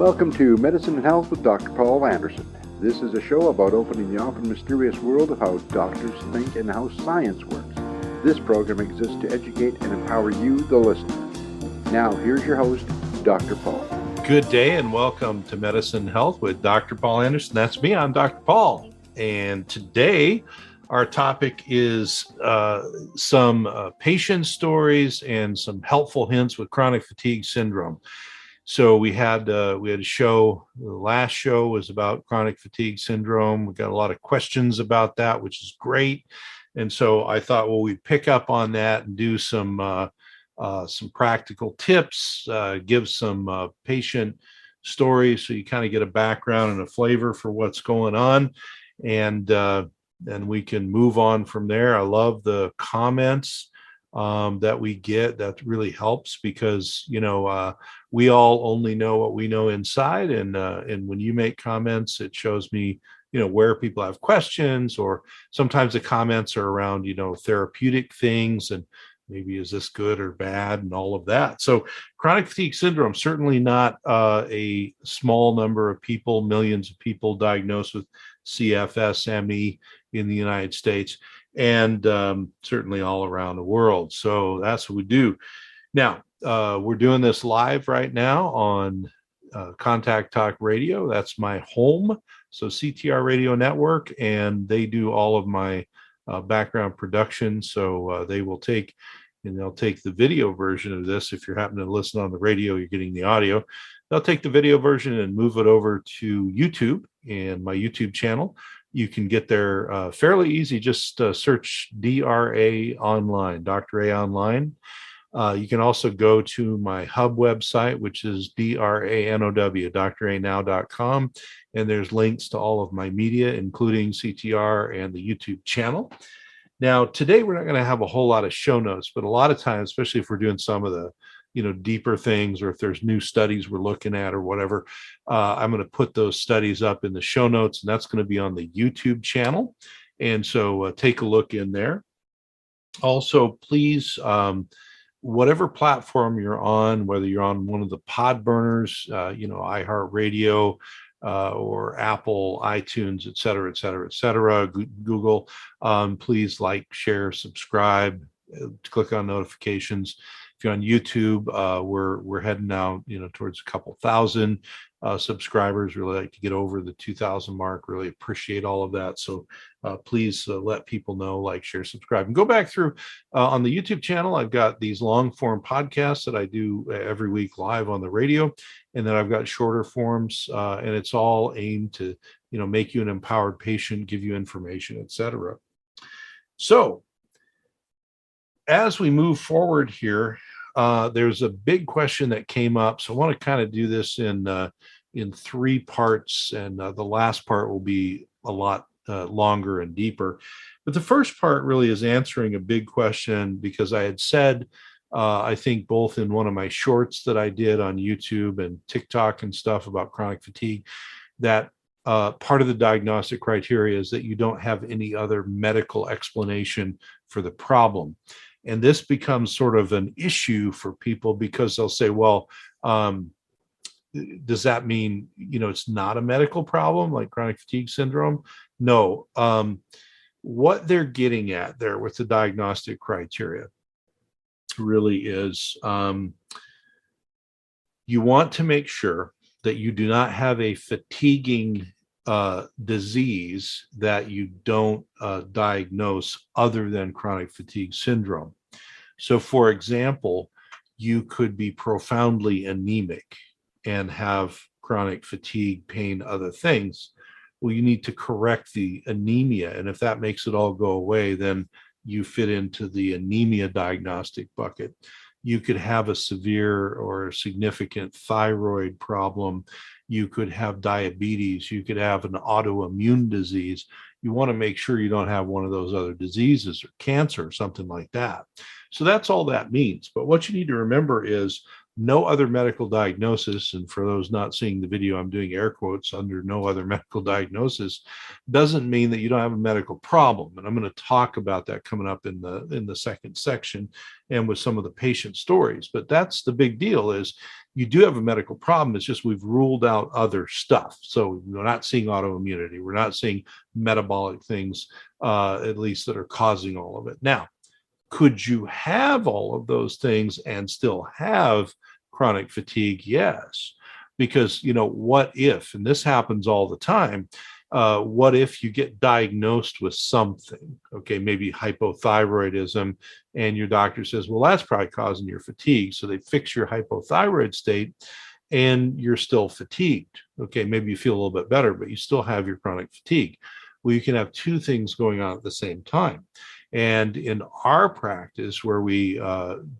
Welcome to Medicine and Health with Dr. Paul Anderson. This is a show about opening the often mysterious world of how doctors think and how science works. This program exists to educate and empower you, the listener. Now, here's your host, Dr. Paul. Good day and welcome to Medicine and Health with Dr. Paul Anderson. That's me, I'm Dr. Paul. And today, our topic is some patient stories and some helpful hints with chronic fatigue syndrome. So we had a show. The last show was about chronic fatigue syndrome. We got a lot of questions about that, which is great. And so I thought, well, we'd pick up on that and do some practical tips, give some patient stories, so you kind of get a background and a flavor for what's going on, and we can move on from there. I love the comments that we get. That really helps because we all only know what we know inside, and when you make comments, it shows me where people have questions, or sometimes the comments are around therapeutic things and maybe is this good or bad and all of that. So chronic fatigue syndrome, certainly not a small number of people, millions of people diagnosed with CFS, ME in the United States, and certainly all around the world. So that's what we do. Now, we're doing this live right now on Contact Talk Radio. That's my home. So CTR Radio Network, and they do all of my background production. So they'll take the video version of this. If you're happening to listen on the radio, you're getting the audio. They'll take the video version and move it over to YouTube and my YouTube channel. You can get there fairly easy. Just search DRA Online, Dr. A Online. You can also go to my hub website, which is DRANOW, dranow.com. And there's links to all of my media, including CTR and the YouTube channel. Now, today, we're not going to have a whole lot of show notes, but a lot of times, especially if we're doing some of the deeper things, or if there's new studies we're looking at or whatever, I'm going to put those studies up in the show notes, and that's going to be on the YouTube channel. And so take a look in there. Also, please, whatever platform you're on, whether you're on one of the pod burners, iHeartRadio, or Apple, iTunes, et cetera, Google, please like, share, subscribe, click on notifications. If you're on YouTube, we're heading now, towards a couple thousand subscribers. Really like to get over the 2,000 mark. Really appreciate all of that. So please let people know, like, share, subscribe, and go back through on the YouTube channel. I've got these long form podcasts that I do every week live on the radio, and then I've got shorter forms, and it's all aimed to make you an empowered patient, give you information, etc. So as we move forward here, there's a big question that came up. So I want to kind of do this in three parts, and the last part will be a lot longer and deeper. But the first part really is answering a big question, because I had said, I think both in one of my shorts that I did on YouTube and TikTok and stuff about chronic fatigue, that part of the diagnostic criteria is that you don't have any other medical explanation for the problem. And this becomes sort of an issue for people, because they'll say, well, does that mean, it's not a medical problem like chronic fatigue syndrome? No. What they're getting at there with the diagnostic criteria really is, you want to make sure that you do not have a fatiguing disease that you don't diagnose other than chronic fatigue syndrome. So, for example, you could be profoundly anemic and have chronic fatigue, pain, other things. Well, you need to correct the anemia. And if that makes it all go away, then you fit into the anemia diagnostic bucket. You could have a severe or significant thyroid problem. You could have diabetes. You could have an autoimmune disease. You want to make sure you don't have one of those other diseases or cancer or something like that. So that's all that means. But what you need to remember is no other medical diagnosis, and for those not seeing the video, I'm doing air quotes under no other medical diagnosis, doesn't mean that you don't have a medical problem. And I'm going to talk about that coming up in the second section and with some of the patient stories. But that's the big deal, is you do have a medical problem. It's just we've ruled out other stuff. So we're not seeing autoimmunity. We're not seeing metabolic things, at least, that are causing all of it. Now, could you have all of those things and still have chronic fatigue? Yes. Because, what if, and this happens all the time, what if you get diagnosed with something, okay, maybe hypothyroidism, and your doctor says, well, that's probably causing your fatigue. So they fix your hypothyroid state and you're still fatigued. Okay, maybe you feel a little bit better, but you still have your chronic fatigue. Well, you can have two things going on at the same time. And in our practice, where we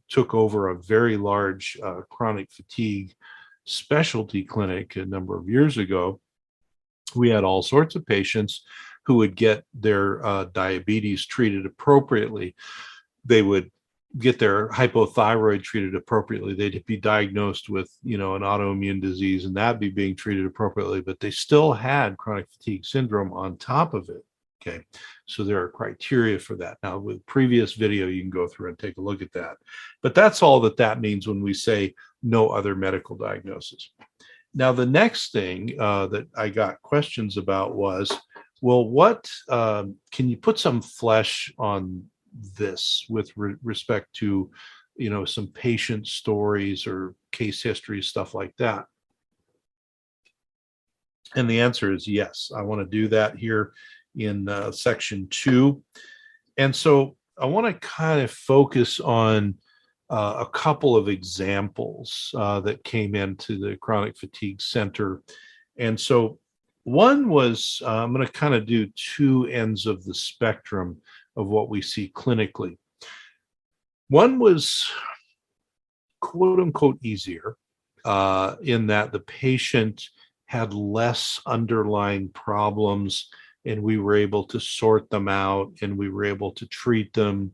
took over a very large chronic fatigue specialty clinic a number of years ago, we had all sorts of patients who would get their diabetes treated appropriately. They would get their hypothyroid treated appropriately. They'd be diagnosed with, an autoimmune disease, and that'd be being treated appropriately, but they still had chronic fatigue syndrome on top of it. Okay, so there are criteria for that. Now, with previous video, you can go through and take a look at that. But that's all that means when we say no other medical diagnosis. Now, the next thing that I got questions about was, well, what can you put some flesh on this with respect to, some patient stories or case history, stuff like that? And the answer is yes. I want to do that here in section 2. And so I want to kind of focus on a couple of examples that came into the Chronic Fatigue Center. And so one was, I'm going to kind of do two ends of the spectrum of what we see clinically. One was quote unquote easier in that the patient had less underlying problems, and we were able to sort them out, and we were able to treat them.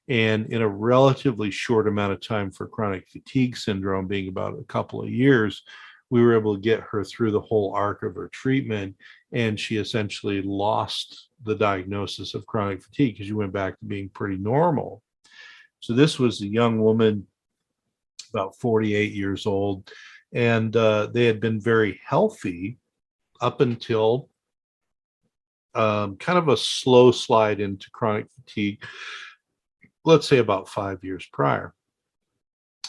And in a relatively short amount of time for chronic fatigue syndrome, being about a couple of years, we were able to get her through the whole arc of her treatment, and she essentially lost the diagnosis of chronic fatigue because she went back to being pretty normal. So this was a young woman, about 48 years old, and they had been very healthy up until kind of a slow slide into chronic fatigue, let's say about 5 years prior.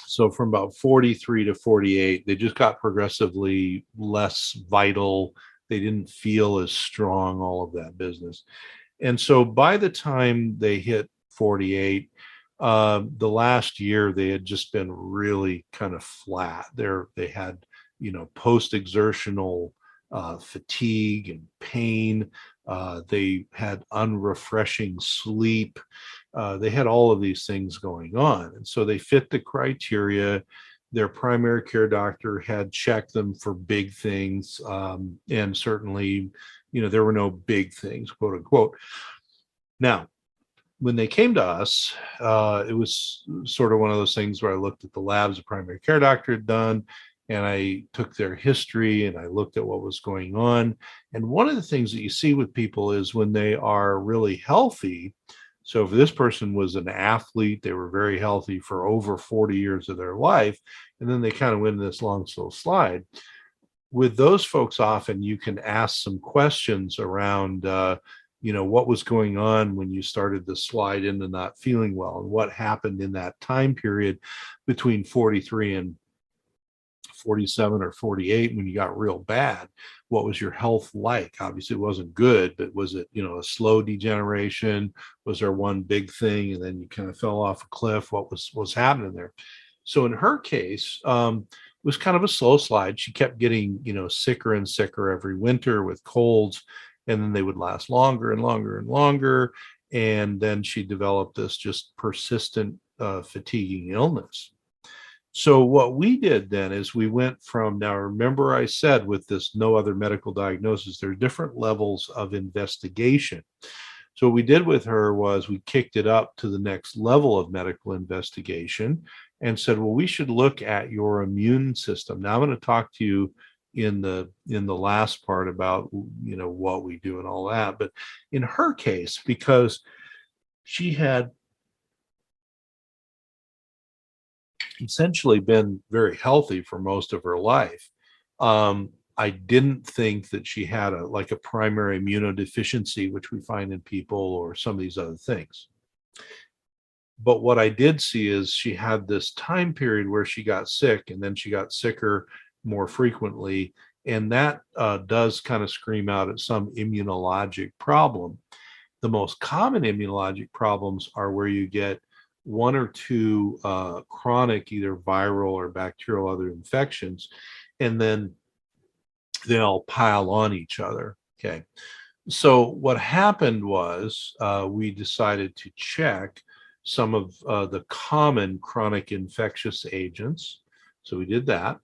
So from about 43 to 48, they just got progressively less vital. They didn't feel as strong, all of that business. And so by the time they hit 48, the last year, they had just been really kind of flat. They had, post-exertional fatigue and pain. They had unrefreshing sleep. They had all of these things going on. And so they fit the criteria. Their primary care doctor had checked them for big things. And certainly, there were no big things, quote unquote. Now, when they came to us, it was sort of one of those things where I looked at the labs the primary care doctor had done, and I took their history and I looked at what was going on. And one of the things that you see with people is when they are really healthy. So if this person was an athlete, they were very healthy for over 40 years of their life, and then they kind of went in this long, slow slide. With those folks, often you can ask some questions around, what was going on when you started to slide into not feeling well, and what happened in that time period between 43 and 47 or 48 when you got real bad. What was your health like? Obviously it wasn't good, but was it, a slow degeneration? Was there one big thing and then you kind of fell off a cliff? What was happening there? So in her case, it was kind of a slow slide. She kept getting, sicker and sicker every winter with colds, and then they would last longer and longer and longer. And then she developed this just persistent fatiguing illness. So what we did then is we went from, now remember I said with this no other medical diagnosis, there are different levels of investigation. So what we did with her was we kicked it up to the next level of medical investigation, and said, well, we should look at your immune system. Now I'm going to talk to you in the last part about what we do and all that. But in her case, because she had essentially been very healthy for most of her life, I didn't think that she had a primary immunodeficiency, which we find in people, or some of these other things. But what I did see is she had this time period where she got sick, and then she got sicker more frequently. And that does kind of scream out at some immunologic problem. The most common immunologic problems are where you get one or two chronic, either viral or bacterial other infections, and then they all pile on each other. Okay. So what happened was we decided to check some of the common chronic infectious agents. So we did that.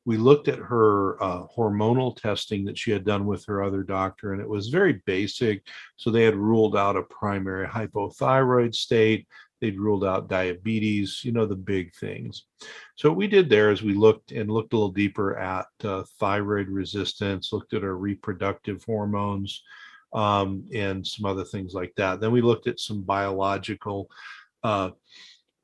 We looked at her hormonal testing that she had done with her other doctor, and it was very basic. So they had ruled out a primary hypothyroid state. They'd ruled out diabetes, the big things. So what we did there is we looked a little deeper at thyroid resistance, looked at her reproductive hormones, and some other things like that. Then we looked at some biological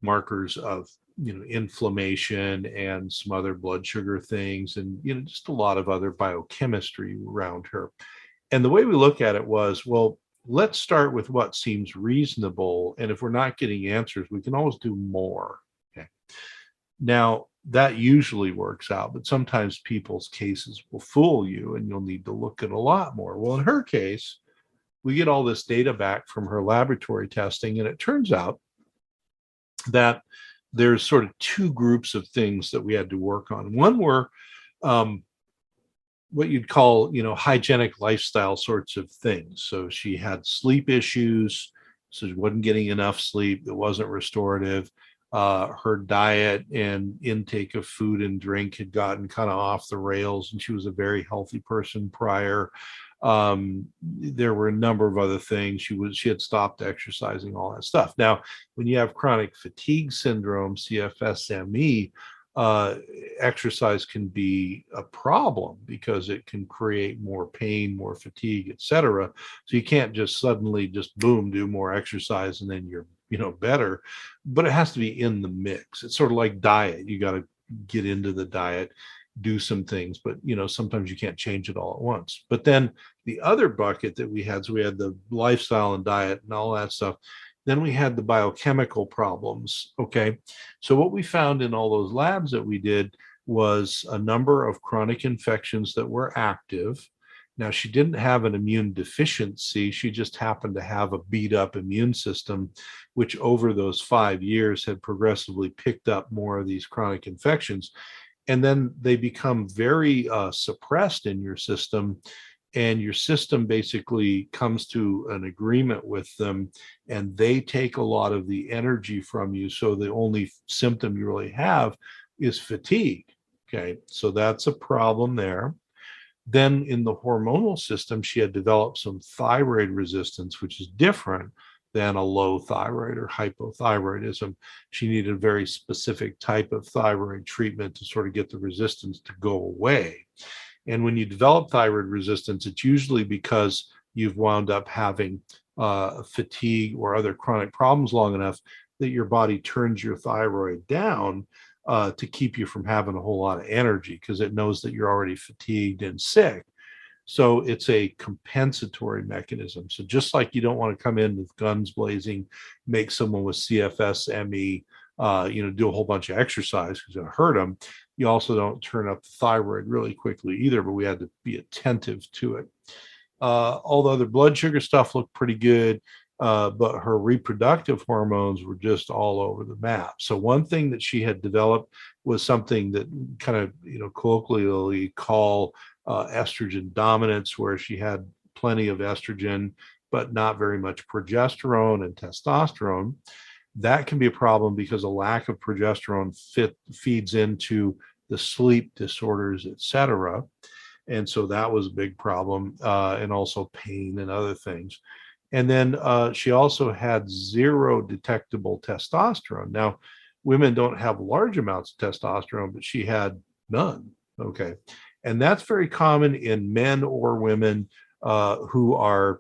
markers of inflammation and some other blood sugar things, and just a lot of other biochemistry around her. And the way we look at it was, well, let's start with what seems reasonable, and if we're not getting answers, we can always do more. Okay. Now that usually works out, but sometimes people's cases will fool you and you'll need to look at a lot more. Well, in her case, we get all this data back from her laboratory testing, and it turns out that there's sort of two groups of things that we had to work on. One were what you'd call, hygienic lifestyle sorts of things. So she had sleep issues, so she wasn't getting enough sleep. It wasn't restorative. Her diet and intake of food and drink had gotten kind of off the rails, and she was a very healthy person prior. There were a number of other things. She had stopped exercising, all that stuff. Now, when you have chronic fatigue syndrome, CFS-ME, exercise can be a problem because it can create more pain, more fatigue, etc. So you can't just suddenly boom, do more exercise and then you're better, but it has to be in the mix. It's sort of like diet. You got to get into the diet, do some things, but sometimes you can't change it all at once. But then the other bucket that we had, so we had the lifestyle and diet and all that stuff. Then we had the biochemical problems. Okay. So what we found in all those labs that we did was a number of chronic infections that were active. Now, she didn't have an immune deficiency. She just happened to have a beat up immune system, which over those 5 years had progressively picked up more of these chronic infections. And then they become very suppressed in your system, and your system basically comes to an agreement with them, and they take a lot of the energy from you. So the only symptom you really have is fatigue. Okay, so that's a problem there. Then in the hormonal system, she had developed some thyroid resistance, which is different than a low thyroid or hypothyroidism. She needed a very specific type of thyroid treatment to sort of get the resistance to go away. And when you develop thyroid resistance, it's usually because you've wound up having fatigue or other chronic problems long enough that your body turns your thyroid down to keep you from having a whole lot of energy, because it knows that you're already fatigued and sick. So it's a compensatory mechanism. So just like you don't want to come in with guns blazing, make someone with CFS, ME, do a whole bunch of exercise because it'll hurt them. You also don't turn up the thyroid really quickly either, but we had to be attentive to it. All the other blood sugar stuff looked pretty good, but her reproductive hormones were just all over the map. So one thing that she had developed was something that kind of, colloquially call estrogen dominance, where she had plenty of estrogen, but not very much progesterone and testosterone. That can be a problem because a lack of progesterone feeds into the sleep disorders, etc. And so that was a big problem, and also pain and other things. And then she also had zero detectable testosterone. Now, Women don't have large amounts of testosterone, but she had none. Okay. And that's very common in men or women who are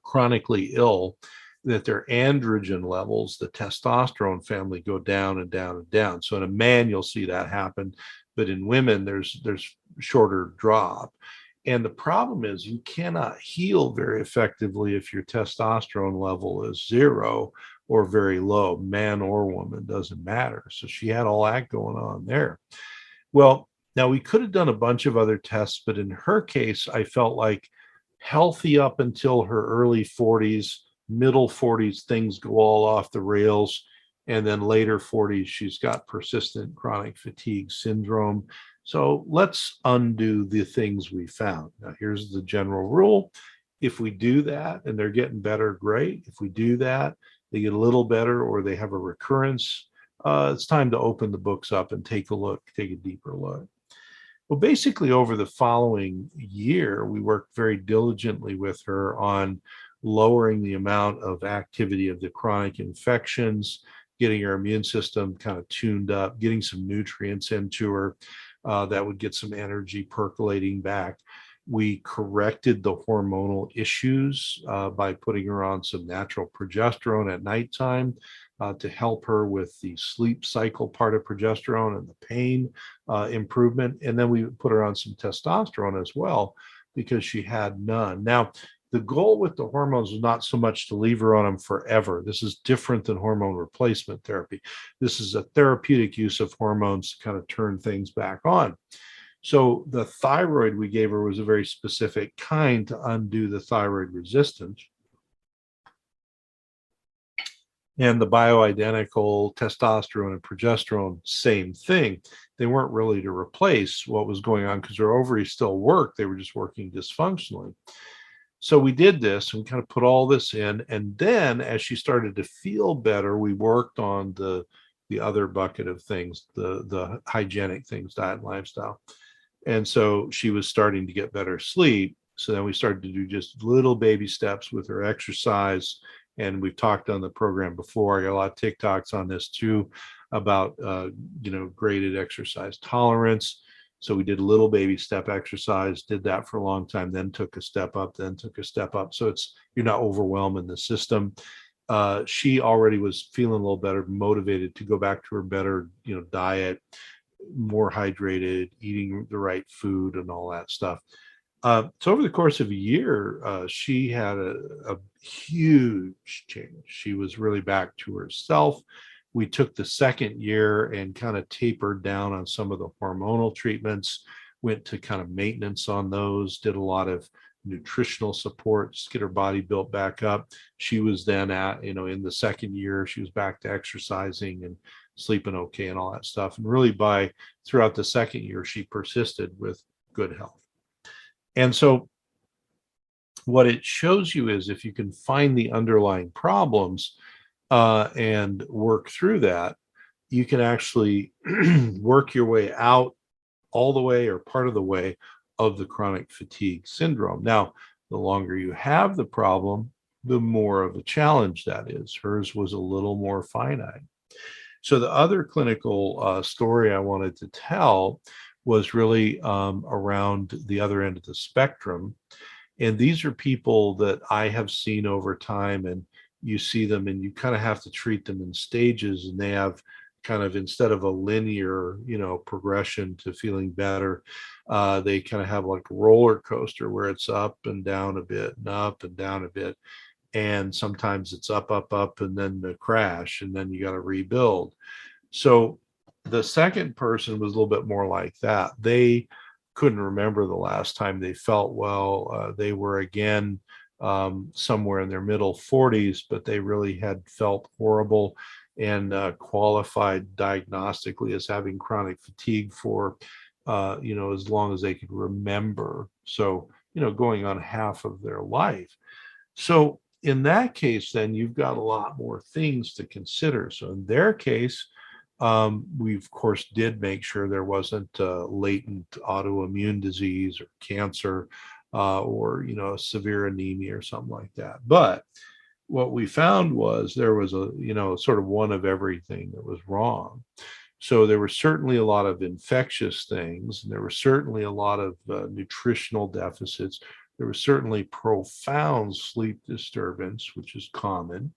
chronically ill, that their androgen levels, the testosterone family, go down and down and down. So in a man, you'll see that happen, but in women, there's shorter drop. And the problem is you cannot heal very effectively if your testosterone level is zero or very low, man or woman, doesn't matter. So she had all that going on there. Well, now we could have done a bunch of other tests, but in her case, I felt like healthy up until her early 40s, middle 40s, things go all off the rails. And then later 40s, she's got persistent chronic fatigue syndrome. So let's undo the things we found. Now, here's the general rule. If we do that and they're getting better, great. If we do that, they get a little better or they have a recurrence, it's time to open the books up and take a deeper look. Well, basically, over the following year, we worked very diligently with her on lowering the amount of activity of the chronic infections, getting her immune system kind of tuned up, getting some nutrients into her that would get some energy percolating back. We corrected the hormonal issues by putting her on some natural progesterone at nighttime to help her with the sleep cycle part of progesterone and the pain improvement. And then we put her on some testosterone as well because she had none. Now, the goal with the hormones is not so much to leave her on them forever. This is different than hormone replacement therapy. This is a therapeutic use of hormones to kind of turn things back on. So the thyroid we gave her was a very specific kind to undo the thyroid resistance. And the bioidentical testosterone and progesterone, same thing. They weren't really to replace what was going on because her ovaries still worked. They were just working dysfunctionally. So we did this and kind of put all this in. And then as she started to feel better, we worked on the other bucket of things, the hygienic things, diet and lifestyle. And so she was starting to get better sleep. So then we started to do just little baby steps with her exercise. And we've talked on the program before. I got a lot of TikToks on this too about, graded exercise tolerance. So we did a little baby step exercise, did that for a long time, then took a step up, then took a step up. So you're not overwhelming the system. She already was feeling a little better, motivated to go back to her better, diet, more hydrated, eating the right food and all that stuff. So over the course of a year, she had a huge change. She was really back to herself. We took the second year and kind of tapered down on some of the hormonal treatments, went to kind of maintenance on those, did a lot of nutritional support, just get her body built back up. She was then in the second year, she was back to exercising and sleeping okay and all that stuff. And really throughout the second year, she persisted with good health. And so what it shows you is if you can find the underlying problems and work through that, you can actually work your way out all the way or part of the way of the chronic fatigue syndrome. Now, the longer you have the problem, the more of a challenge that is. Hers was a little more finite. So the other clinical story I wanted to tell was really around the other end of the spectrum. And these are people that I have seen over time, and you see them and you kind of have to treat them in stages, and they have kind of, instead of a linear, progression to feeling better, they kind of have like a roller coaster where it's up and down a bit and up and down a bit. And sometimes it's up, up, up, and then the crash, and then you got to rebuild. So the second person was a little bit more like that. They couldn't remember the last time they felt well. They were again somewhere in their middle 40s, but they really had felt horrible and qualified diagnostically as having chronic fatigue for, as long as they could remember. So, going on half of their life. So in that case, then you've got a lot more things to consider. So in their case, we of course did make sure there wasn't latent autoimmune disease or cancer or severe anemia or something like that. But what we found was there was a, sort of one of everything that was wrong. So there were certainly a lot of infectious things, and there were certainly a lot of nutritional deficits. There was certainly profound sleep disturbance, which is common.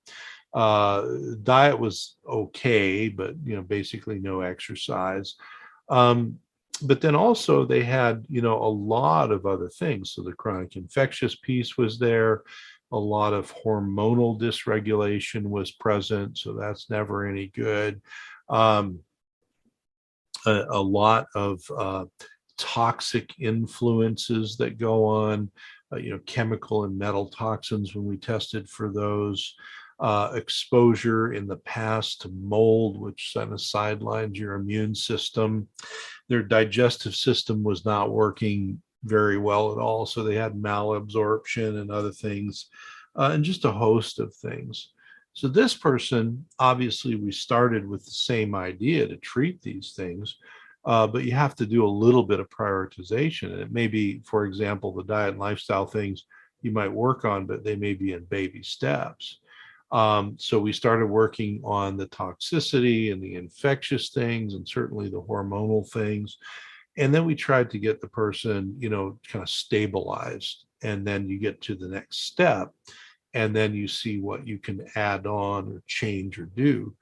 Diet was okay, but basically no exercise. But then also they had a lot of other things. So the chronic infectious piece was there. A lot of hormonal dysregulation was present, so that's never any good. A lot of toxic influences that go on, chemical and metal toxins when we tested for those, exposure in the past to mold, which kind of sidelines your immune system. Their digestive system was not working very well at all, so they had malabsorption and other things, and just a host of things. So this person, obviously, we started with the same idea to treat these things, but you have to do a little bit of prioritization. And it may be, for example, the diet and lifestyle things you might work on, but they may be in baby steps. So we started working on the toxicity and the infectious things, and certainly the hormonal things. And then we tried to get the person, kind of stabilized. And then you get to the next step, and then you see what you can add on or change or do.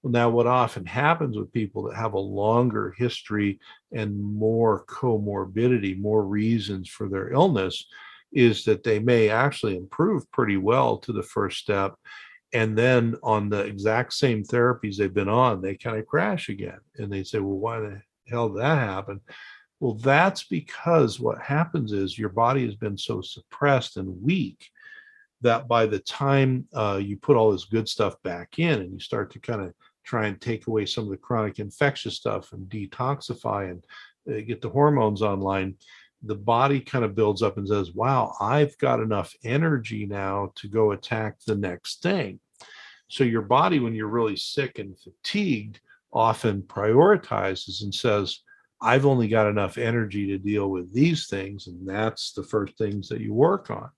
Well, now, what often happens with people that have a longer history and more comorbidity, more reasons for their illness, is that they may actually improve pretty well to the first step. And then on the exact same therapies they've been on, they kind of crash again. And they say, well, why the hell did that happen? Well, that's because what happens is your body has been so suppressed and weak that by the time you put all this good stuff back in and you start to kind of try and take away some of the chronic infectious stuff and detoxify and get the hormones online, the body kind of builds up and says, wow, I've got enough energy now to go attack the next thing. So your body, when you're really sick and fatigued, often prioritizes and says, I've only got enough energy to deal with these things, and that's the first things that you work on.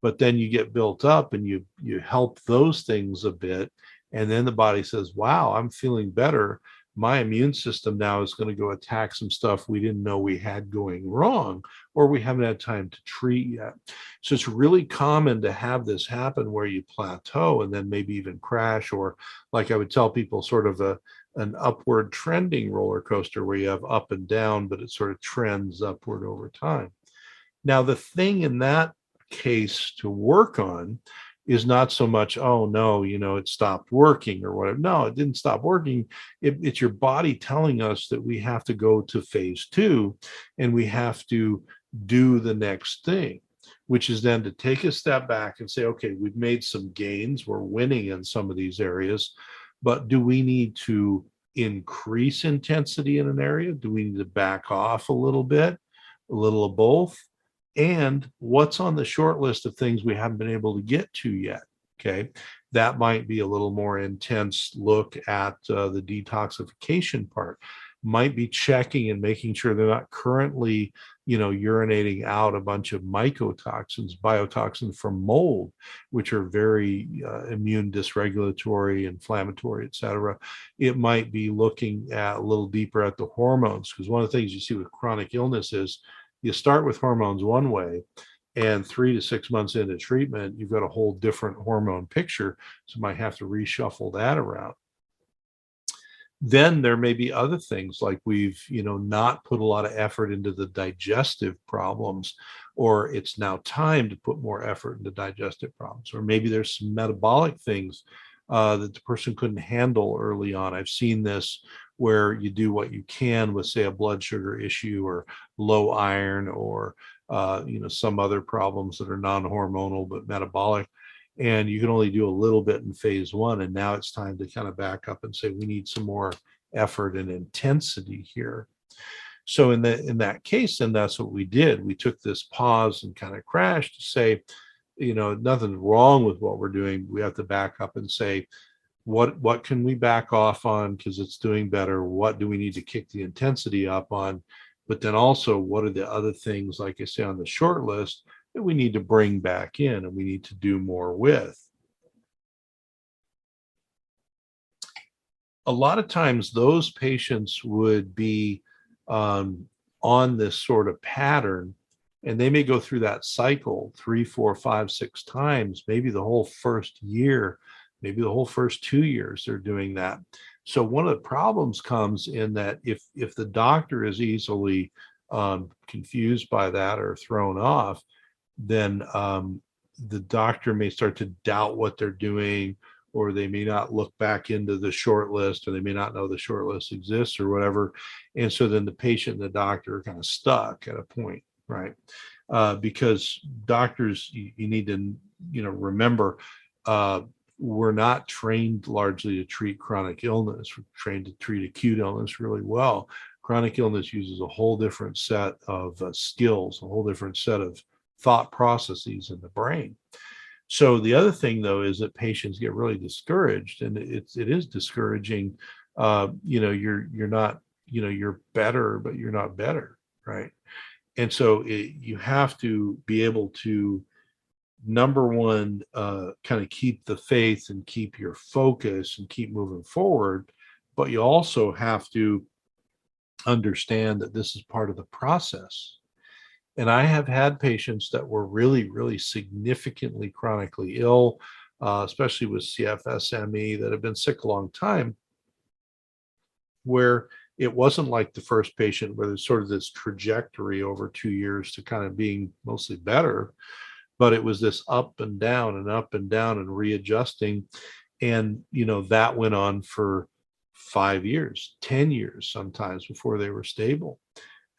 But then you get built up and you help those things a bit, and then the body says, wow, I'm feeling better. My immune system now is going to go attack some stuff we didn't know we had going wrong, or we haven't had time to treat yet. So it's really common to have this happen where you plateau and then maybe even crash, or, like I would tell people, sort of an upward trending roller coaster where you have up and down, but it sort of trends upward over time. Now, the thing in that case to work on is not so much, oh no, it stopped working or whatever. No, it didn't stop working. It's your body telling us that we have to go to phase 2 and we have to do the next thing, which is then to take a step back and say, okay, we've made some gains, we're winning in some of these areas, but do we need to increase intensity in an area? Do we need to back off a little bit, a little of both? And what's on the short list of things we haven't been able to get to yet? Okay, that might be a little more intense look at the detoxification part. Might be checking and making sure they're not currently, urinating out a bunch of mycotoxins, biotoxins from mold, which are very immune dysregulatory, inflammatory, et cetera. It might be looking at a little deeper at the hormones, because one of the things you see with chronic illness is you start with hormones one way, and 3 to 6 months into treatment, you've got a whole different hormone picture. So you might have to reshuffle that around. Then there may be other things like we've, not put a lot of effort into the digestive problems, or it's now time to put more effort into digestive problems, or maybe there's some metabolic things that the person couldn't handle early on. I've seen this where you do what you can with, say, a blood sugar issue or low iron, or some other problems that are non-hormonal but metabolic, and you can only do a little bit in phase 1, and now it's time to kind of back up and say we need some more effort and intensity here. So in that case, then that's what we did. We took this pause and kind of crashed to say, nothing's wrong with what we're doing. We have to back up and say, what can we back off on because it's doing better? What do we need to kick the intensity up on? But then also, what are the other things, like I say, on the short list that we need to bring back in and we need to do more with? a lot of times those patients would be on this sort of pattern, and they may go through that cycle 3, 4, 5, 6 times, maybe the whole first year, maybe the whole first 2 years they're doing that. So one of the problems comes in that if the doctor is easily confused by that or thrown off, then the doctor may start to doubt what they're doing, or they may not look back into the short list, or they may not know the short list exists or whatever. And so then the patient and the doctor are kind of stuck at a point, right? Because doctors, you need to, remember, we're not trained largely to treat chronic illness. We're trained to treat acute illness really well. Chronic illness uses a whole different set of skills, a whole different set of thought processes in the brain. So the other thing, though, is that patients get really discouraged, and it is discouraging. You're not, you're better, but you're not better, right? And so you have to be able to, number one, kind of keep the faith and keep your focus and keep moving forward, but you also have to understand that this is part of the process. And I have had patients that were really, really significantly chronically ill, especially with CFS ME, that have been sick a long time, where it wasn't like the first patient where there's sort of this trajectory over 2 years to kind of being mostly better, but it was this up and down and up and down and readjusting. And, that went on for 5 years, 10 years sometimes before they were stable.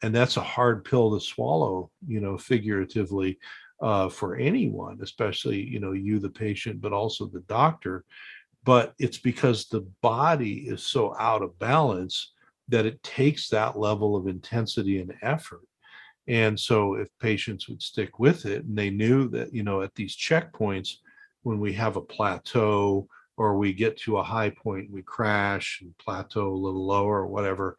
And that's a hard pill to swallow, figuratively, for anyone, especially, you, the patient, but also the doctor. But it's because the body is so out of balance that it takes that level of intensity and effort. And so if patients would stick with it, and they knew that, at these checkpoints, when we have a plateau or we get to a high point, we crash and plateau a little lower or whatever,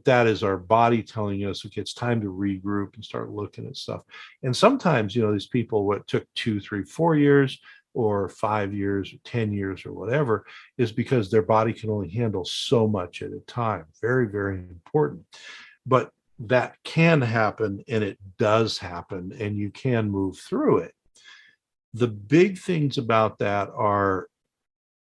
that is our body telling us, okay, it's time to regroup and start looking at stuff. And sometimes, these people, what took 2, 3, 4 years or 5 years or 10 years or whatever, is because their body can only handle so much at a time. Very, very important. But that can happen, and it does happen, and you can move through it. The big things about that are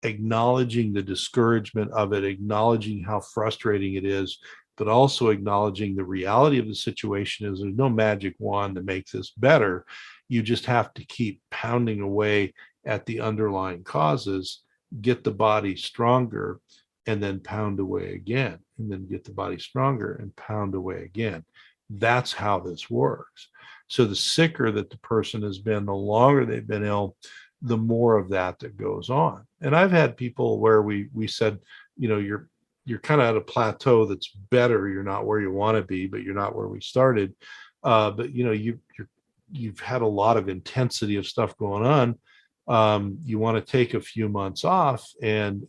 acknowledging the discouragement of it, acknowledging how frustrating it is, but also acknowledging the reality of the situation is there's no magic wand to make this better. You just have to keep pounding away at the underlying causes, get the body stronger, and then pound away again, and then get the body stronger and pound away again. That's how this works. So the sicker that the person has been, the longer they've been ill, the more of that goes on. And I've had people where we said, you're kind of at a plateau that's better. You're not where you want to be, but you're not where we started. But you've had a lot of intensity of stuff going on. You want to take a few months off and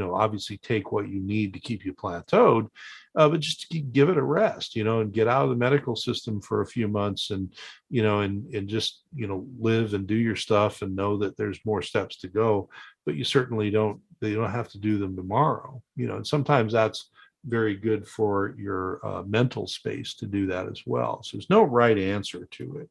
obviously take what you need to keep you plateaued, but just give it a rest, and get out of the medical system for a few months and just live and do your stuff and know that there's more steps to go, but you certainly don't have to do them tomorrow, and sometimes that's very good for your mental space to do that as well. So there's no right answer to it.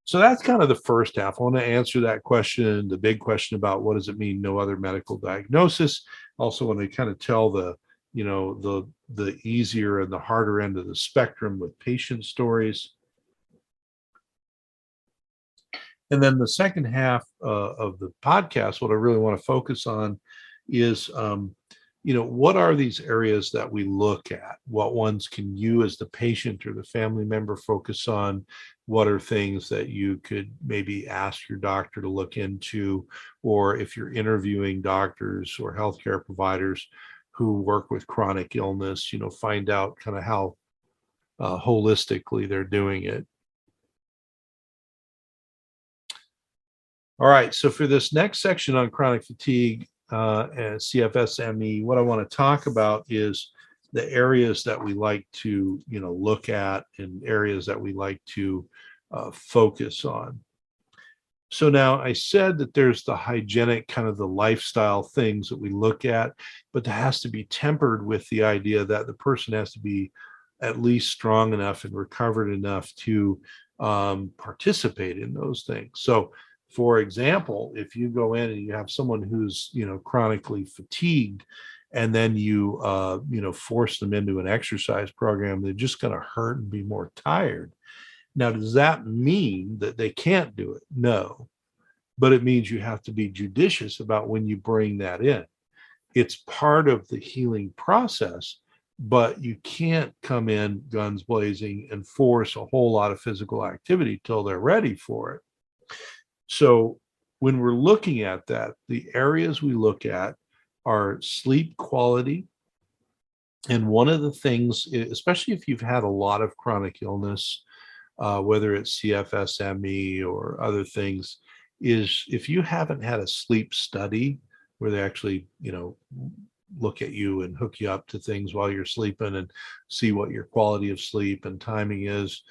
So that's kind of the first half. I want to answer that question, the big question about what does it mean, no other medical diagnosis. Also want to kind of tell the easier and the harder end of the spectrum with patient stories. And then the second half of the podcast, what I really want to focus on is, what are these areas that we look at? What ones can you as the patient or the family member focus on? What are things that you could maybe ask your doctor to look into? Or if you're interviewing doctors or healthcare providers who work with chronic illness, find out kind of how holistically they're doing it. All right, so for this next section on chronic fatigue and CFS ME, what I want to talk about is the areas that we like to, look at and areas that we like to focus on. So now I said that there's the hygienic kind of the lifestyle things that we look at, but that has to be tempered with the idea that the person has to be at least strong enough and recovered enough to participate in those things. So, for example, if you go in and you have someone who's chronically fatigued, and then you force them into an exercise program, they're just going to hurt and be more tired. Now, does that mean that they can't do it? No, but it means you have to be judicious about when you bring that in. It's part of the healing process, but you can't come in guns blazing and force a whole lot of physical activity till they're ready for it. So when we're looking at that, the areas we look at are sleep quality. And one of the things, especially if you've had a lot of chronic illness, whether it's CFS, ME, or other things, is if you haven't had a sleep study where they actually, look at you and hook you up to things while you're sleeping and see what your quality of sleep and timing is,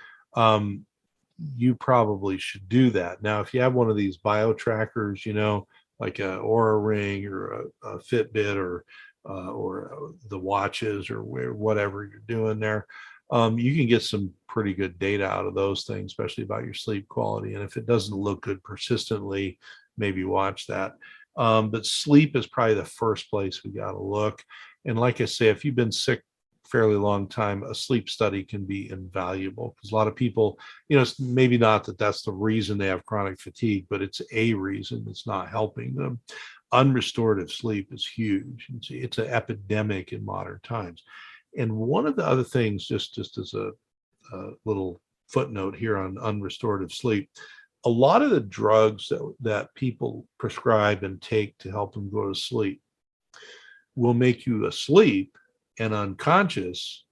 you probably should do that. Now, if you have one of these bio trackers, like a Oura Ring or a Fitbit or the watches or whatever you're doing there, you can get some pretty good data out of those things, especially about your sleep quality. And if it doesn't look good persistently, maybe watch that. But sleep is probably the first place we got to look. And like I say, if you've been sick fairly long time, a sleep study can be invaluable, because a lot of people, it's maybe not that that's the reason they have chronic fatigue, but it's a reason it's not helping them. Unrestorative sleep is huge. It's an epidemic in modern times. And one of the other things, just as a little footnote here on unrestorative sleep, a lot of the drugs that people prescribe and take to help them go to sleep will make you asleep and unconscious,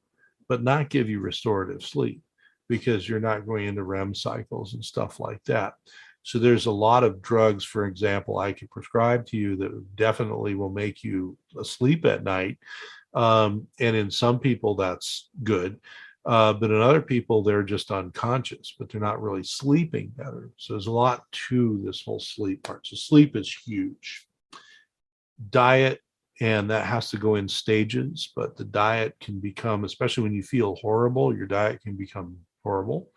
but not give you restorative sleep, because you're not going into REM cycles and stuff like that. So there's a lot of drugs, for example, I could prescribe to you that definitely will make you asleep at night. And in some people, that's good. But in other people, they're just unconscious, but they're not really sleeping better. So there's a lot to this whole sleep part. So sleep is huge. Diet, and that has to go in stages, but the diet can become, especially when you feel horrible, your diet can become horrible.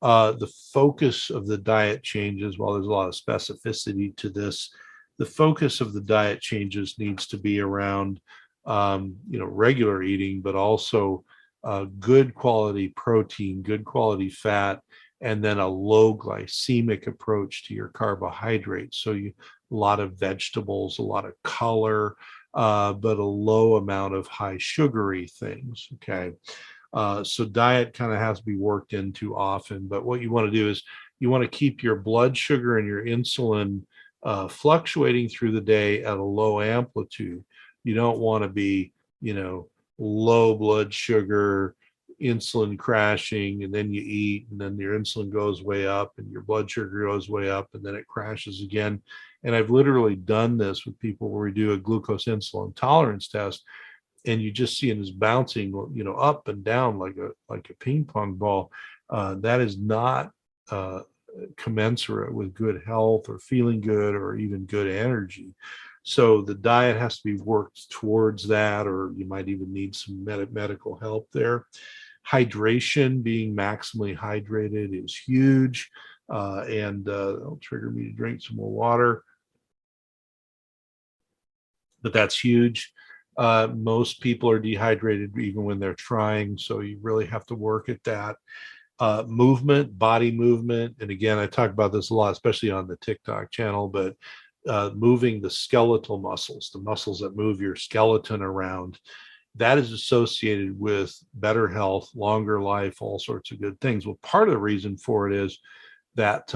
The focus of the diet changes. While there's a lot of specificity to this, the focus of the diet changes needs to be around regular eating, but also good quality protein, good quality fat, and then a low glycemic approach to your carbohydrates. So a lot of vegetables, a lot of color, but a low amount of high sugary things. Okay. So diet kind of has to be worked into often, but what you want to do is you want to keep your blood sugar and your insulin fluctuating through the day at a low amplitude. You don't want to be, low blood sugar, insulin crashing, and then you eat, and then your insulin goes way up and your blood sugar goes way up, and then it crashes again. And I've literally done this with people where we do a glucose insulin tolerance test, and you just see it as bouncing, up and down like a ping pong ball. That is not commensurate with good health or feeling good or even good energy. So the diet has to be worked towards that, or you might even need some medical help there. Hydration, being maximally hydrated, is huge, and it'll trigger me to drink some more water. But that's huge. Most people are dehydrated even when they're trying, so you really have to work at that. Movement, body movement, and again, I talk about this a lot, especially on the TikTok channel, but moving the skeletal muscles, the muscles that move your skeleton around, that is associated with better health, longer life, all sorts of good things. Well, part of the reason for it is that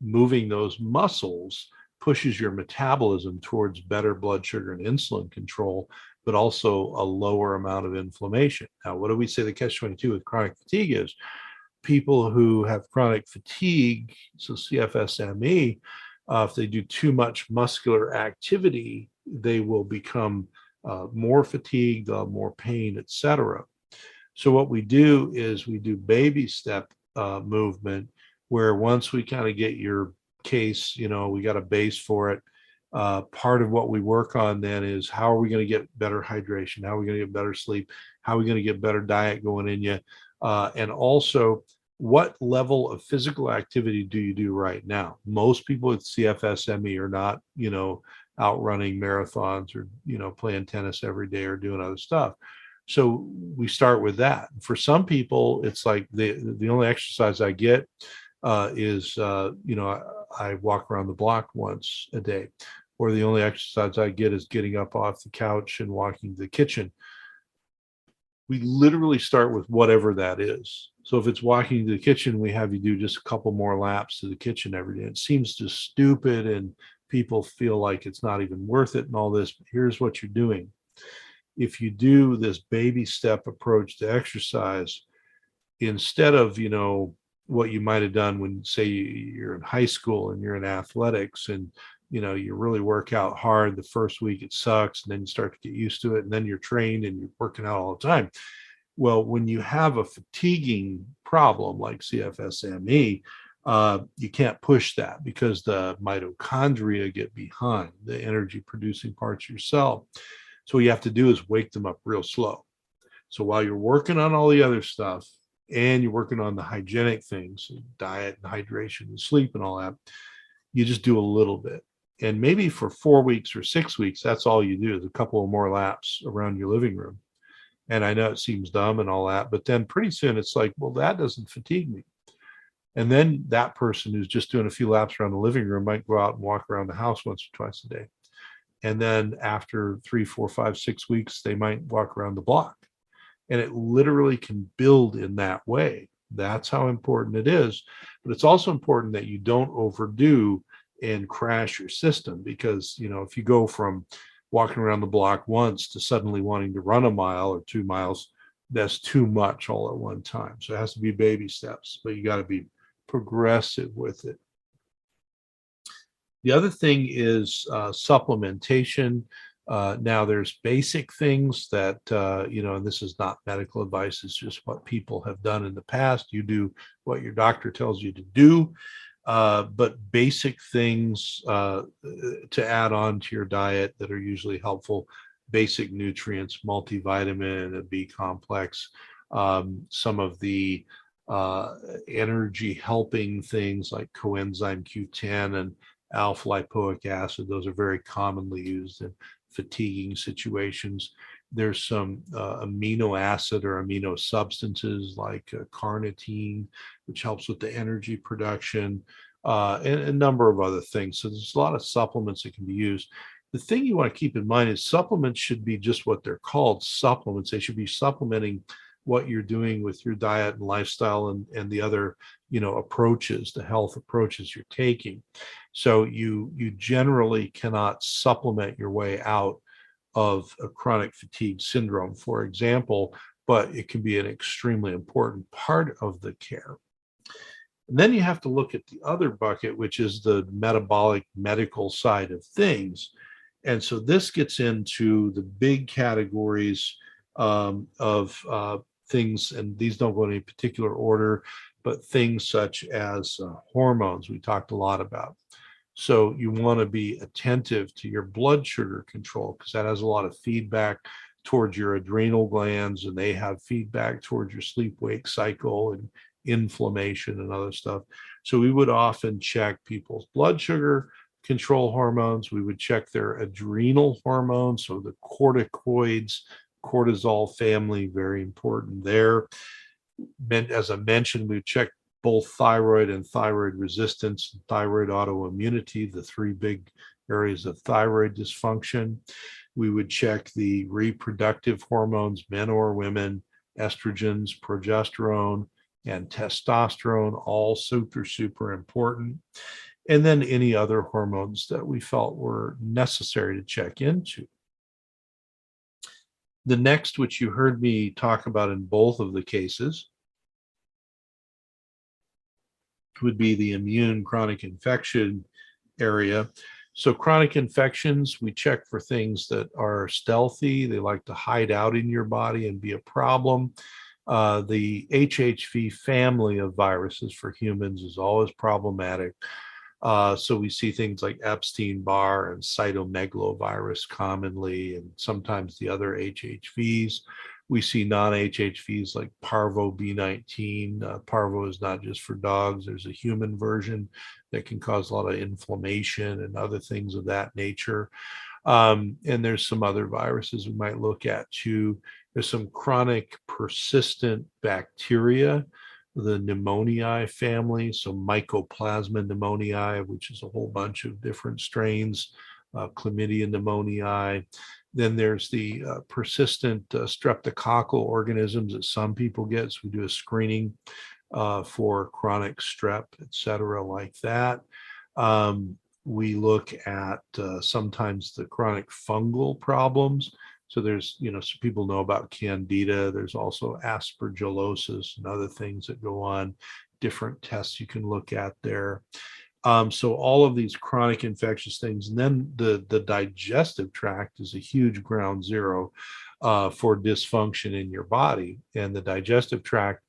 moving those muscles pushes your metabolism towards better blood sugar and insulin control, but also a lower amount of inflammation. Now, what do we say the catch-22 with chronic fatigue is? People who have chronic fatigue, so CFS, ME, if they do too much muscular activity, they will become more fatigued, more pain, etc. So what we do is we do baby step movement, where once we kind of get your case, we got a base for it. Part of what we work on then is how are we going to get better hydration? How are we going to get better sleep? How are we going to get better diet going in you? And also, what level of physical activity do you do right now? Most people with CFS-ME are not, out running marathons or, playing tennis every day or doing other stuff. So we start with that. For some people, it's like the only exercise I get is, I walk around the block once a day, or the only exercise I get is getting up off the couch and walking to the kitchen. We literally start with whatever that is. So if it's walking to the kitchen, we have you do just a couple more laps to the kitchen every day. It seems just stupid and people feel like it's not even worth it and all this, but here's what you're doing. If you do this baby step approach to exercise, instead of, what you might have done when, say, you're in high school and you're in athletics and, you really work out hard. The first week it sucks, and then you start to get used to it, and then you're trained and you're working out all the time. Well, when you have a fatiguing problem like CFS-ME, you can't push that because the mitochondria get behind the energy producing parts of your cell. So what you have to do is wake them up real slow. So while you're working on all the other stuff and you're working on the hygienic things, diet and hydration and sleep and all that, you just do a little bit. And maybe for 4 weeks or 6 weeks, that's all you do is a couple of more laps around your living room. And I know it seems dumb and all that, but then pretty soon it's like, well, that doesn't fatigue me. And then that person who's just doing a few laps around the living room might go out and walk around the house once or twice a day. And then after 3, 4, 5, 6 weeks, they might walk around the block. And it literally can build in that way. That's how important it is. But it's also important that you don't overdo and crash your system, because, if you go from walking around the block once to suddenly wanting to run a mile or 2 miles, that's too much all at one time. So it has to be baby steps, but you got to be progressive with it. The other thing is supplementation. Now there's basic things that, and this is not medical advice, it's just what people have done in the past. You do what your doctor tells you to do, but basic things to add on to your diet that are usually helpful: basic nutrients, multivitamin, a B complex, some of the energy helping things like coenzyme Q10 and alpha lipoic acid. Those are very commonly used in fatiguing situations. There's some amino acid or amino substances like carnitine, which helps with the energy production, and a number of other things. So there's a lot of supplements that can be used. The thing you want to keep in mind is supplements should be just what they're called, supplements. They should be supplementing what you're doing with your diet and lifestyle and the other, approaches, the health approaches you're taking. So you generally cannot supplement your way out of a chronic fatigue syndrome, for example, but it can be an extremely important part of the care. And then you have to look at the other bucket, which is the metabolic medical side of things. And so this gets into the big categories of things, and these don't go in any particular order, but things such as hormones we talked a lot about. So you want to be attentive to your blood sugar control, because that has a lot of feedback towards your adrenal glands, and they have feedback towards your sleep-wake cycle and inflammation and other stuff. So we would often check people's blood sugar control hormones. We would check their adrenal hormones, so the corticoids, cortisol family, very important there. As I mentioned, we check both thyroid and thyroid resistance, thyroid autoimmunity, the 3 big areas of thyroid dysfunction. We would check the reproductive hormones, men or women, estrogens, progesterone, and testosterone, all super, super important. And then any other hormones that we felt were necessary to check into. The next, which you heard me talk about in both of the cases, would be the immune chronic infection area. So chronic infections, we check for things that are stealthy. They like to hide out in your body and be a problem. The HHV family of viruses for humans is always problematic. So we see things like Epstein-Barr and cytomegalovirus commonly, and sometimes the other HHVs. We see non-HHVs like Parvo B19. Parvo is not just for dogs. There's a human version that can cause a lot of inflammation and other things of that nature. And there's some other viruses we might look at too. There's some chronic persistent bacteria, the pneumoniae family, so Mycoplasma pneumoniae, which is a whole bunch of different strains, chlamydia pneumoniae. Then there's the persistent streptococcal organisms that some people get. So we do a screening for chronic strep, et cetera, like that. We look at sometimes the chronic fungal problems. So there's, so people know about candida. There's also aspergillosis and other things that go on, different tests you can look at there. So all of these chronic infectious things. And then the digestive tract is a huge ground zero for dysfunction in your body. And the digestive tract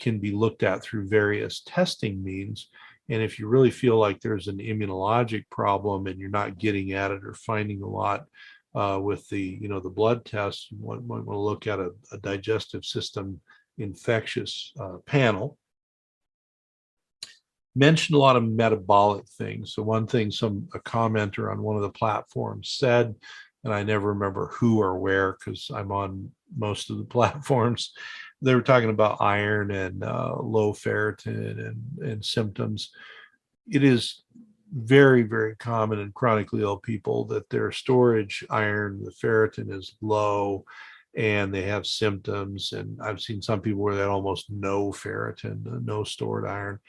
can be looked at through various testing means. And if you really feel like there's an immunologic problem and you're not getting at it or finding a lot with the blood tests, you might want to look at a digestive system infectious panel. Mentioned a lot of metabolic things. So one thing a commenter on one of the platforms said, and I never remember who or where because I'm on most of the platforms, they were talking about iron and low ferritin and symptoms. It is very, very common in chronically ill people that their storage iron, the ferritin, is low and they have symptoms. And I've seen some people where they had almost no ferritin, no stored iron.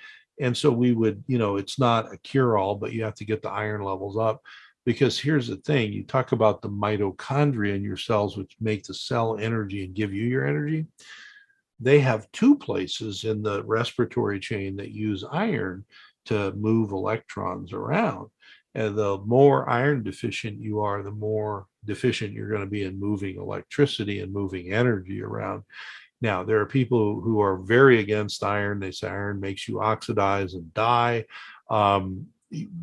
And so we would, it's not a cure-all, but you have to get the iron levels up. Because here's the thing, you talk about the mitochondria in your cells, which make the cell energy and give you your energy. They have two places in the respiratory chain that use iron to move electrons around. And the more iron deficient you are, the more deficient you're going to be in moving electricity and moving energy around. Now, there are people who are very against iron. They say iron makes you oxidize and die.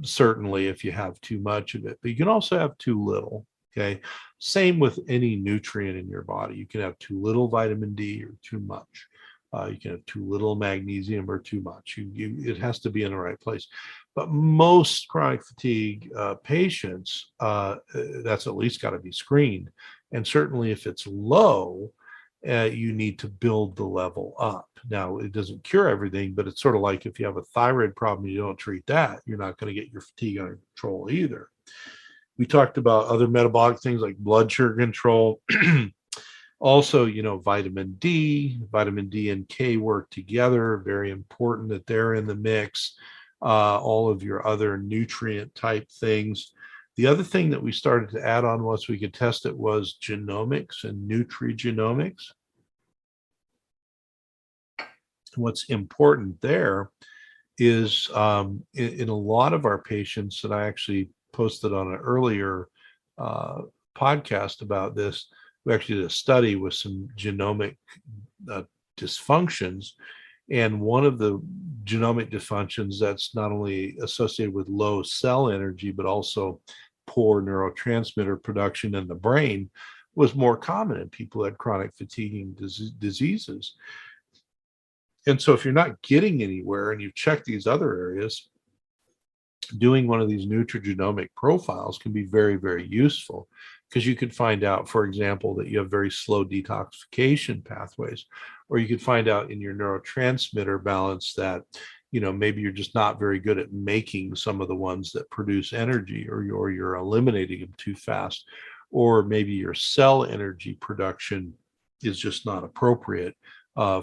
Certainly if you have too much of it, but you can also have too little. Okay. Same with any nutrient in your body. You can have too little vitamin D or too much. You can have too little magnesium or too much. It has to be in the right place. But most chronic fatigue patients, that's at least got to be screened. And certainly if it's low, you need to build the level up. Now, it doesn't cure everything, but it's sort of like if you have a thyroid problem, you don't treat that, you're not going to get your fatigue under control either. We talked about other metabolic things like blood sugar control. Also, vitamin D and K work together. Very important that they're in the mix. All of your other nutrient type things. The other thing that we started to add on once we could test it was genomics and nutrigenomics. What's important there is in a lot of our patients, that I actually posted on an earlier podcast about this, we actually did a study with some genomic dysfunctions. And one of the genomic dysfunctions that's not only associated with low cell energy, but also poor neurotransmitter production in the brain was more common in people who had chronic fatiguing diseases. And so if you're not getting anywhere and you've checked these other areas, doing one of these nutrigenomic profiles can be very, very useful, because you could find out, for example, that you have very slow detoxification pathways, or you could find out in your neurotransmitter balance that, maybe you're just not very good at making some of the ones that produce energy, or you're eliminating them too fast, or maybe your cell energy production is just not appropriate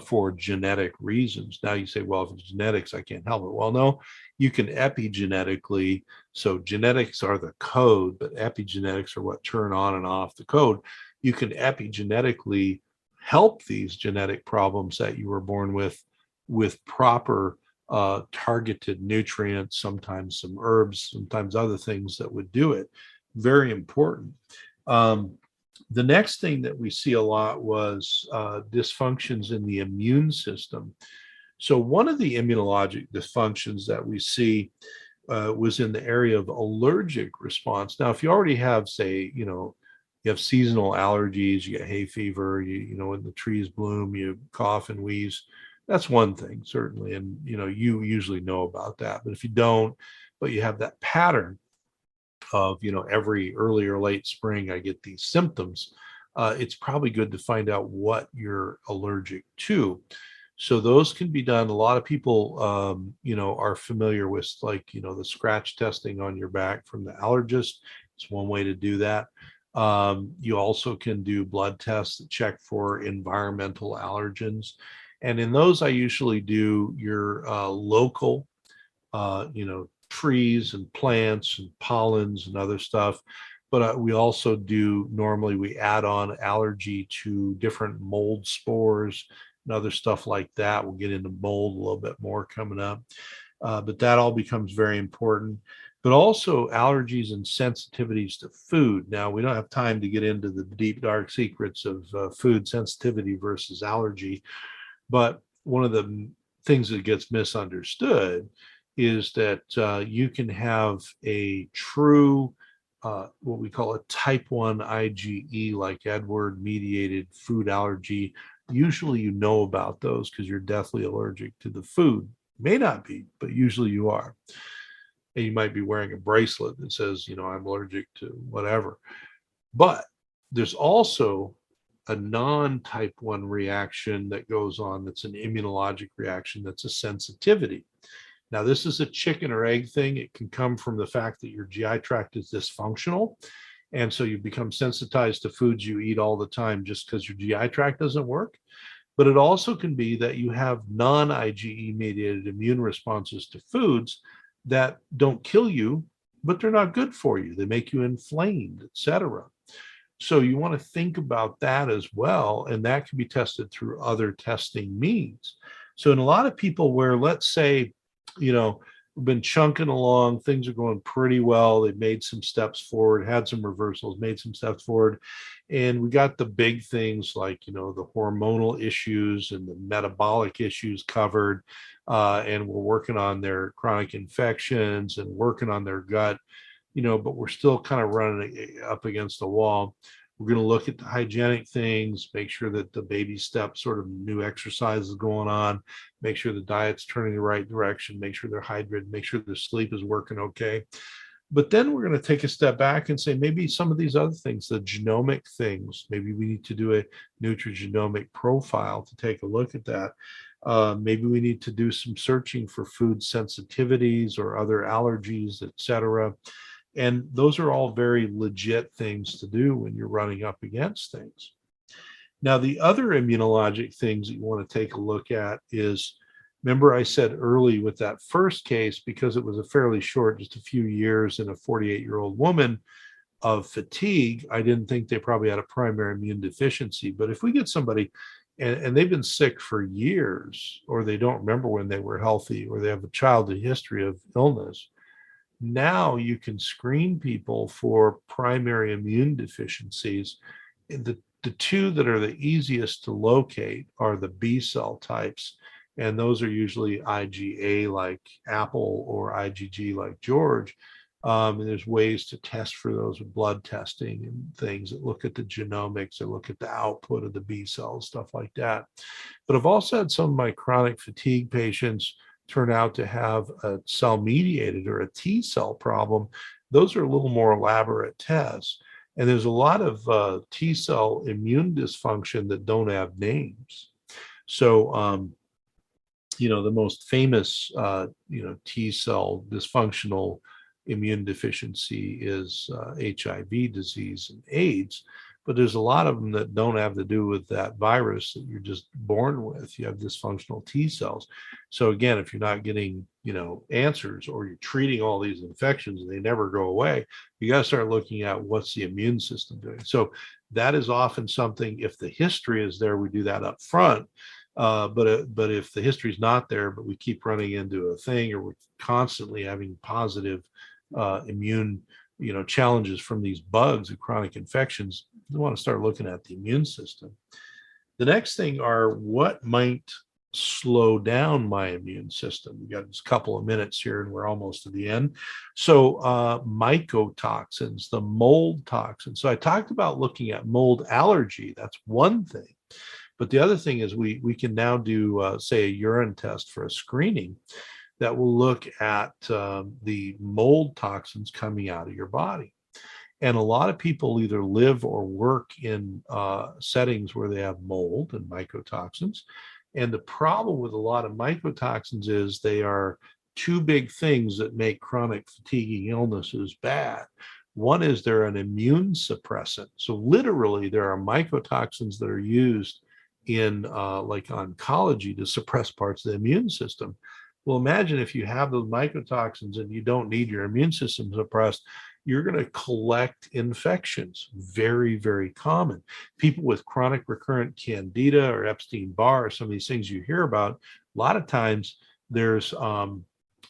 for genetic reasons. Now you say, well, if it's genetics, I can't help it. Well, no, you can epigenetically. So genetics are the code, but epigenetics are what turn on and off the code. You can epigenetically help these genetic problems that you were born with proper targeted nutrients, sometimes some herbs, sometimes other things that would do it. Very important. The next thing that we see a lot was dysfunctions in the immune system. So one of the immunologic dysfunctions that we see was in the area of allergic response. Now, if you already have, say, you have seasonal allergies, you get hay fever, when the trees bloom, you cough and wheeze. That's one thing, certainly. And, you usually know about that. But if you don't, but you have that pattern of, every early or late spring, I get these symptoms, it's probably good to find out what you're allergic to. So those can be done. A lot of people, are familiar with, like, the scratch testing on your back from the allergist. It's one way to do that. You also can do blood tests that check for environmental allergens. And in those, I usually do your local, trees and plants and pollens and other stuff. But we also normally we add on allergy to different mold spores and other stuff like that. We'll get into mold a little bit more coming up. But that all becomes very important. But also allergies and sensitivities to food. Now, we don't have time to get into the deep, dark secrets of food sensitivity versus allergy. But one of the things that gets misunderstood is that you can have a true, what we call a type 1 IgE, like Edward mediated food allergy. Usually you know about those because you're deathly allergic to the food. May not be, but usually you are. And you might be wearing a bracelet that says, I'm allergic to whatever. But there's also a non-type 1 reaction that goes on that's an immunologic reaction, that's a sensitivity. Now, this is a chicken or egg thing. It can come from the fact that your GI tract is dysfunctional. And so you become sensitized to foods you eat all the time just because your GI tract doesn't work. But it also can be that you have non-IgE mediated immune responses to foods that don't kill you, but they're not good for you. They make you inflamed, etc. So you want to think about that as well. And that can be tested through other testing means. So in a lot of people where, let's say, we've been chunking along, things are going pretty well, they've made some steps forward, had some reversals, made some steps forward, and we got the big things like, the hormonal issues and the metabolic issues covered, and we're working on their chronic infections and working on their gut, but we're still kind of running up against the wall. We're going to look at the hygienic things, make sure that the baby step sort of new exercise is going on, make sure the diet's turning the right direction, make sure they're hydrated, make sure their sleep is working okay. But then we're going to take a step back and say, maybe some of these other things, the genomic things, maybe we need to do a nutrigenomic profile to take a look at that. Maybe we need to do some searching for food sensitivities or other allergies, etc. And those are all very legit things to do when you're running up against things. Now, the other immunologic things that you want to take a look at is, remember I said early with that first case, because it was a fairly short, just a few years in a 48-year-old woman of fatigue, I didn't think they probably had a primary immune deficiency. But if we get somebody and they've been sick for years, or they don't remember when they were healthy, or they have a childhood history of illness, now you can screen people for primary immune deficiencies. The two that are the easiest to locate are the B cell types, and those are usually IgA like Apple or IgG like George. And there's ways to test for those with blood testing and things that look at the genomics or look at the output of the B cells, stuff like that. But I've also had some of my chronic fatigue patients turn out to have a cell-mediated or a T cell problem. Those are a little more elaborate tests. And there's a lot of T cell immune dysfunction that don't have names. So, the most famous, T cell dysfunctional immune deficiency is HIV disease and AIDS. But there's a lot of them that don't have to do with that virus that you're just born with. You have dysfunctional T cells. So again, if you're not getting, answers, or you're treating all these infections and they never go away, you got to start looking at what's the immune system doing. So that is often something, if the history is there, we do that up front. But if the history is not there, but we keep running into a thing, or we're constantly having positive immune challenges from these bugs of chronic infections, we want to start looking at the immune system. The next thing are, what might slow down my immune system? We got just a couple of minutes here and we're almost to the end. So mycotoxins, the mold toxins. So I talked about looking at mold allergy. That's one thing. But the other thing is we can now do, say, a urine test for a screening that will look at the mold toxins coming out of your body. And a lot of people either live or work in settings where they have mold and mycotoxins. And the problem with a lot of mycotoxins is they are two big things that make chronic fatiguing illnesses bad. One is they're an immune suppressant. So literally, there are mycotoxins that are used in like oncology to suppress parts of the immune system. Well, imagine if you have those mycotoxins and you don't need your immune system suppressed, you're going to collect infections. Very, very common. People with chronic recurrent candida or Epstein-Barr, or some of these things you hear about, a lot of times there's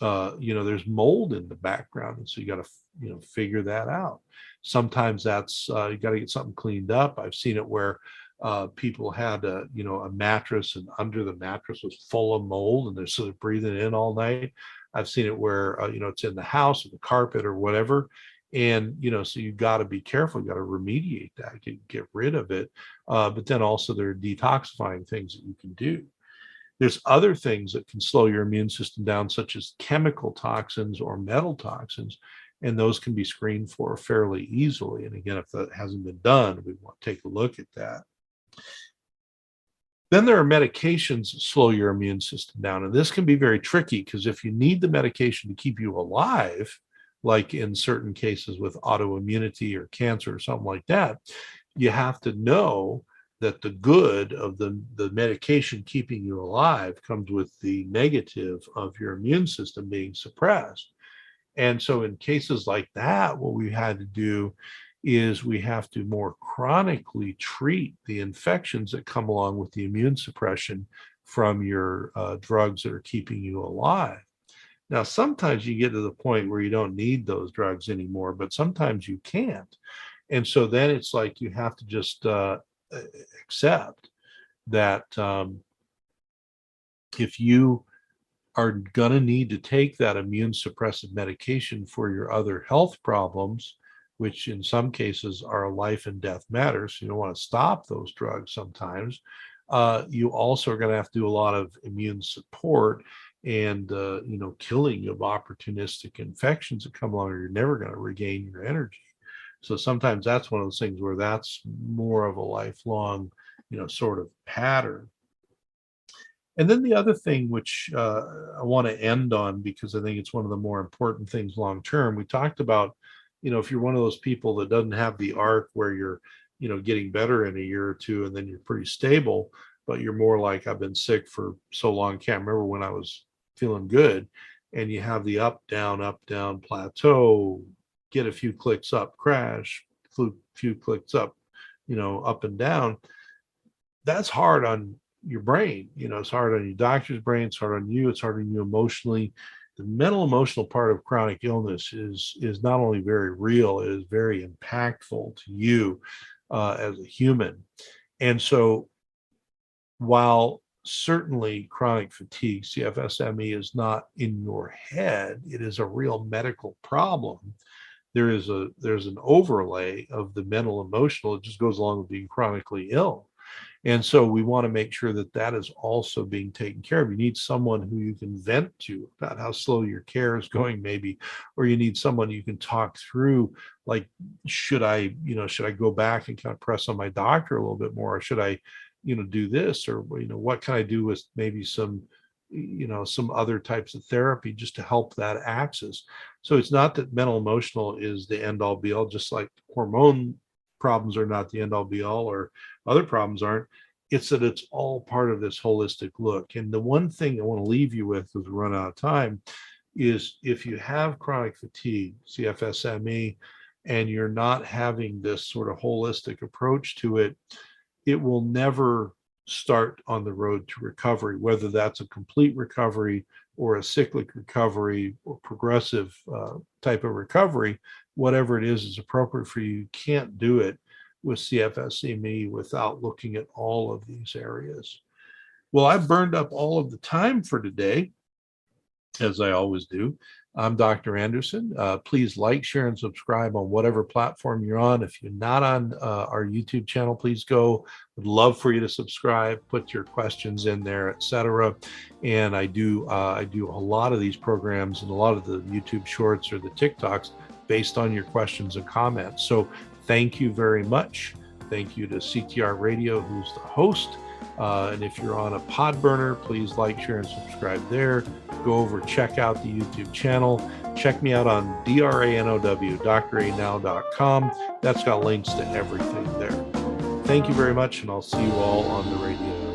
there's mold in the background, and so you got to figure that out. Sometimes that's you got to get something cleaned up. I've seen it where people had a mattress, and under the mattress was full of mold, and they're sort of breathing it in all night. I've seen it where it's in the house or the carpet or whatever, and so you've got to be careful. You got to remediate that, get rid of it. But then also there are detoxifying things that you can do. There's other things that can slow your immune system down, such as chemical toxins or metal toxins, and those can be screened for fairly easily. And again, if that hasn't been done, we want to take a look at that. Then there are medications that slow your immune system down. And this can be very tricky because if you need the medication to keep you alive, like in certain cases with autoimmunity or cancer or something like that, you have to know that the good of the medication keeping you alive comes with the negative of your immune system being suppressed. And so in cases like that, what we had to do is we have to more chronically treat the infections that come along with the immune suppression from your drugs that are keeping you alive. Now, sometimes you get to the point where you don't need those drugs anymore, but sometimes you can't. And so then it's like you have to just accept that if you are going to need to take that immune suppressive medication for your other health problems, which in some cases are life and death matters, so you don't want to stop those drugs sometimes. You also are going to have to do a lot of immune support and killing of opportunistic infections that come along, or you're never going to regain your energy. So sometimes that's one of those things where that's more of a lifelong, sort of pattern. And then the other thing, which I want to end on, because I think it's one of the more important things long term, we talked about, if you're one of those people that doesn't have the arc where you're, getting better in a year or two and then you're pretty stable, but you're more like, I've been sick for so long, can't remember when I was feeling good, and you have the up, down plateau, get a few clicks up, crash, few clicks up, up and down. That's hard on your brain. It's hard on your doctor's brain. It's hard on you. It's hard on you emotionally. The mental emotional part of chronic illness is not only very real, it is very impactful to you as a human. And so while certainly chronic fatigue, CFSME, is not in your head, it is a real medical problem. There's an overlay of the mental emotional. It just goes along with being chronically ill. And so we want to make sure that that is also being taken care of. You need someone who you can vent to about how slow your care is going, maybe, or you need someone you can talk through, like, should I go back and kind of press on my doctor a little bit more, or should I, do this, or, what can I do with maybe some other types of therapy just to help that axis. So it's not that mental emotional is the end all be all, just like hormone problems are not the end all be all, or other problems aren't. It's that it's all part of this holistic look. And the one thing I want to leave you with as we run out of time is, if you have chronic fatigue, CFSME, and you're not having this sort of holistic approach to it, it will never start on the road to recovery, whether that's a complete recovery or a cyclic recovery or progressive type of recovery. Whatever it is appropriate for you. You can't do it with CFSME without looking at all of these areas. Well, I've burned up all of the time for today, as I always do. I'm Dr. Anderson. Please like, share, and subscribe on whatever platform you're on. If you're not on our YouTube channel, please go. Would love for you to subscribe, put your questions in there, etc. And I do a lot of these programs and a lot of the YouTube shorts or the TikToks based on your questions and comments. So thank you very much. Thank you to CTR Radio, who's the host. And if you're on a pod burner, please like, share, and subscribe there. Go over, check out the YouTube channel. Check me out on DRANOW, dranow.com. That's got links to everything there. Thank you very much, and I'll see you all on the radio.